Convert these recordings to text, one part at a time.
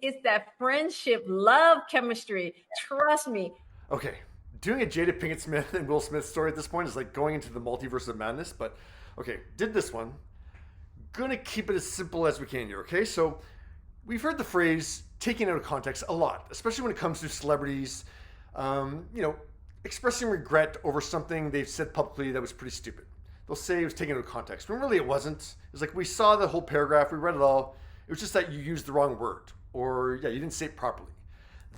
It's that friendship, love chemistry. Trust me. Okay, doing a Jada Pinkett Smith and Will Smith story at this point is like going into the multiverse of madness. But okay, did this one. Gonna keep it as simple as we can here. Okay, so we've heard the phrase taken out of context a lot, especially when it comes to celebrities. You know, expressing regret over something they've said publicly that was pretty stupid. They'll say it was taken out of context, when really it wasn't. It's like we saw the whole paragraph, we read it all. It was just that you used the wrong word, or yeah, you didn't say it properly.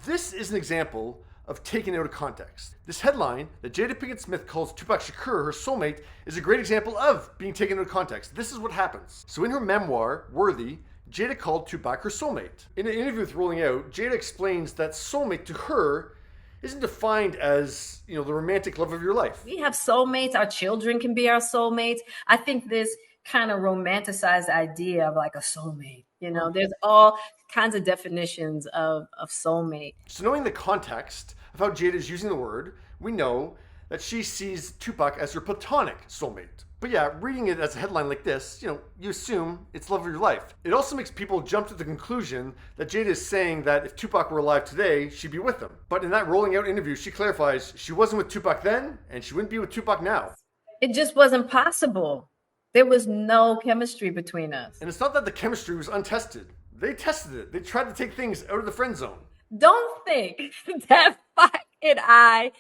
This is an example of taken out of context. This headline that Jada Pinkett Smith calls Tupac Shakur her soulmate is a great example of being taken out of context. This is what happens. So in her memoir, Worthy, Jada called Tupac her soulmate. In an interview with Rolling Out, Jada explains that soulmate to her isn't defined as, you know, the romantic love of your life. We have soulmates. Our children can be our soulmates. I think this kind of romanticized idea of like a soulmate. You know, there's all kinds of definitions of soulmate. So knowing the context of how Jada is using the word, we know that she sees Tupac as her platonic soulmate. But yeah, reading it as a headline like this, you know, you assume it's love of your life. It also makes people jump to the conclusion that Jada is saying that if Tupac were alive today, she'd be with him. But in that Rolling Out interview, she clarifies she wasn't with Tupac then, and she wouldn't be with Tupac now. It just wasn't possible. There was no chemistry between us. And it's not that the chemistry was untested. They tested it. They tried to take things out of the friend zone. Don't think that Spike and I,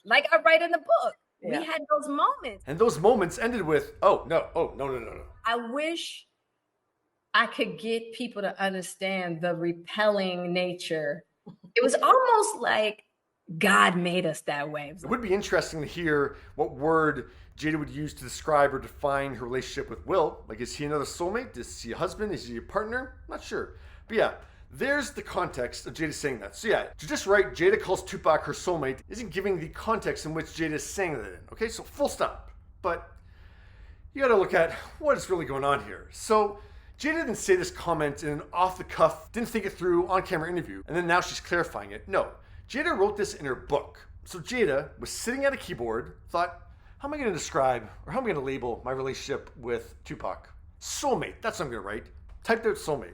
like I write in the book, we had those moments. And those moments ended with, oh, no, no. I wish I could get people to understand the repelling nature. It was almost like God made us that way. It would be interesting to hear what word Jada would use to describe or define her relationship with Will. Like, is he another soulmate? Is he a husband? Is he a partner? Not sure. But yeah, there's the context of Jada saying that. So yeah, to just write Jada calls Tupac her soulmate isn't giving the context in which Jada is saying that in. Okay, so full stop. But you gotta look at what is really going on here. So Jada didn't say this comment in an off-the-cuff, didn't think it through, on-camera interview, and then now she's clarifying it. No, Jada wrote this in her book. So Jada was sitting at a keyboard, thought, how am I gonna describe, or how am I gonna label my relationship with Tupac? Soulmate, that's what I'm gonna write. Typed out soulmate.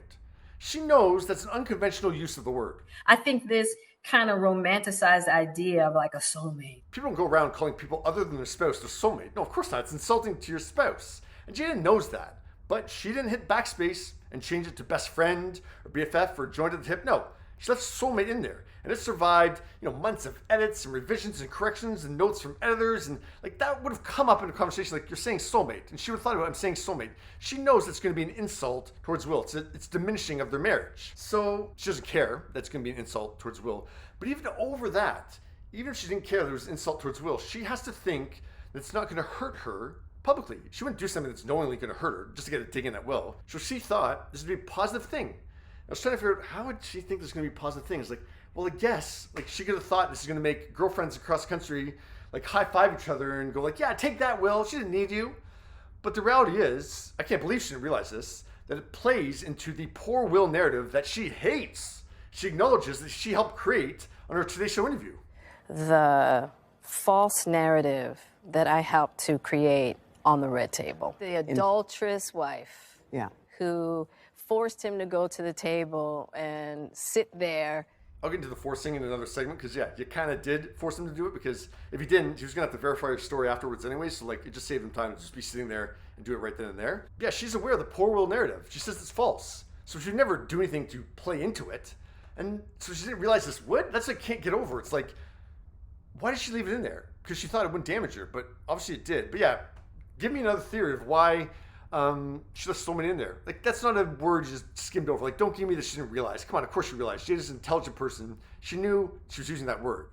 She knows that's an unconventional use of the word. I think this kind of romanticized idea of like a soulmate. People don't go around calling people other than their spouse their soulmate. No, of course not. It's insulting to your spouse. And Jada knows that. But she didn't hit backspace and change it to best friend or BFF or joined at the hip. No, she left soulmate in there. And it survived, you know, months of edits and revisions and corrections and notes from editors. And like that would have come up in a conversation like, you're saying soulmate. And she would have thought about, I'm saying soulmate. She knows it's going to be an insult towards Will. It's diminishing of their marriage. So she doesn't care that's going to be an insult towards Will. But even over that, even if she didn't care there was an insult towards Will, she has to think that it's not going to hurt her publicly. She wouldn't do something that's knowingly going to hurt her just to get a dig in at Will. So she thought this would be a positive thing. I was trying to figure out, how would she think this is going to be a positive thing? It's like, well, I guess, like, she could have thought this is going to make girlfriends across the country, like, high-five each other and go like, yeah, take that, Will. She didn't need you. But the reality is, I can't believe she didn't realize this, that it plays into the poor Will narrative that she hates. She acknowledges that she helped create on her Today Show interview. The false narrative that I helped to create on the red table. The adulterous wife who forced him to go to the table and sit there. I'll get into the forcing in another segment because, yeah, you kind of did force him to do it because if he didn't, he was going to have to verify your story afterwards anyway. So, like, it just saved him time to just be sitting there and do it right then and there. Yeah, she's aware of the poor Will narrative. She says it's false. So she would never do anything to play into it. And so she didn't realize this would. That's like, can't get over. It's like, why did she leave it in there? Because she thought it wouldn't damage her, but obviously it did. But yeah, give me another theory of why she left soulmate in there. Like, that's not a word you just skimmed over. Like, don't give me this she didn't realize. Come on, of course she realized. Jada's an intelligent person. She knew she was using that word.